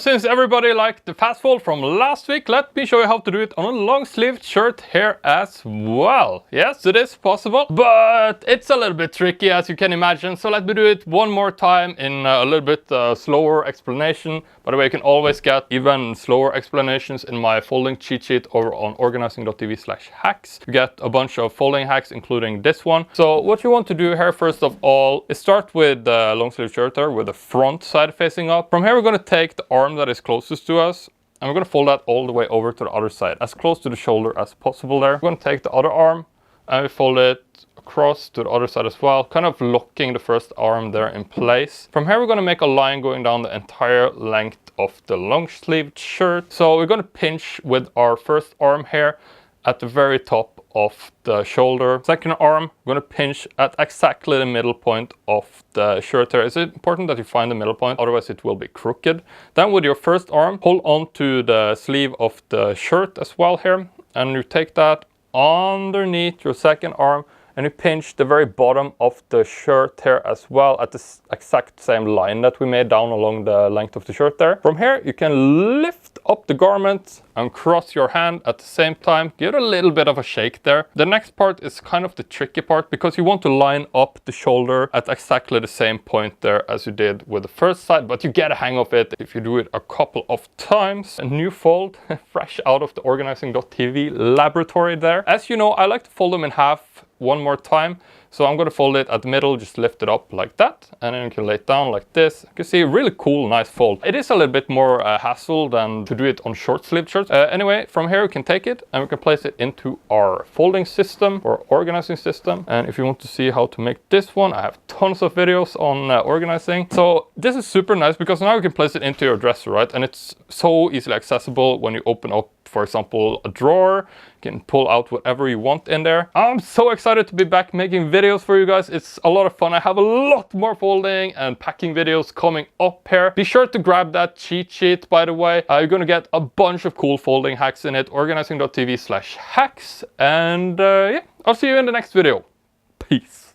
Since everybody liked the fast fold from last week, let me show you how to do it on a long sleeved shirt here as well. Yes, it is possible, but it's a little bit tricky as you can imagine. So let me do it one more time in a little bit slower explanation. By the way, you can always get even slower explanations in my folding cheat sheet over on organizing.tv/hacks. You get a bunch of folding hacks, including this one. So what you want to do here, first of all, is start with the long sleeve shirt there with the front side facing up. From here, we're going to take the arm that is closest to us, and we're going to fold that all the way over to the other side, as close to the shoulder as possible there. We're going to take the other arm and we fold it across to the other side as well, kind of locking the first arm there in place. From here, we're going to make a line going down the entire length of the long sleeved shirt. So we're going to pinch with our first arm here at the very top of the shoulder. Second arm, we're going to pinch at exactly the middle point of the shirt here. It's important that you find the middle point, otherwise it will be crooked. Then with your first arm, hold on to the sleeve of the shirt as well here, and you take that underneath your second arm and you pinch the very bottom of the shirt here as well at the exact same line that we made down along the length of the shirt there. From here, you can lift up the garment and cross your hand at the same time. Give it a little bit of a shake there. The next part is kind of the tricky part because you want to line up the shoulder at exactly the same point there as you did with the first side, but you get a hang of it if you do it a couple of times. A new fold, fresh out of the organizing.tv laboratory there. As you know, I like to fold them in half one more time. So I'm going to fold it at the middle, just lift it up like that, and then you can lay it down like this. You can see a really cool, nice fold. It is a little bit more hassle than to do it on short sleeve shirts. Anyway, from here we can take it and we can place it into our folding system or organizing system. And if you want to see how to make this one, I have tons of videos on organizing. So this is super nice because now you can place it into your dresser, right? And it's so easily accessible when you open up, for example, a drawer. You can pull out whatever you want in there. I'm so excited to be back making videos for you guys. It's a lot of fun. I have a lot more folding and packing videos coming up here. Be sure to grab that cheat sheet, by the way. You're gonna get a bunch of cool folding hacks in it. Organizing.tv/hacks. And yeah, I'll see you in the next video. Peace.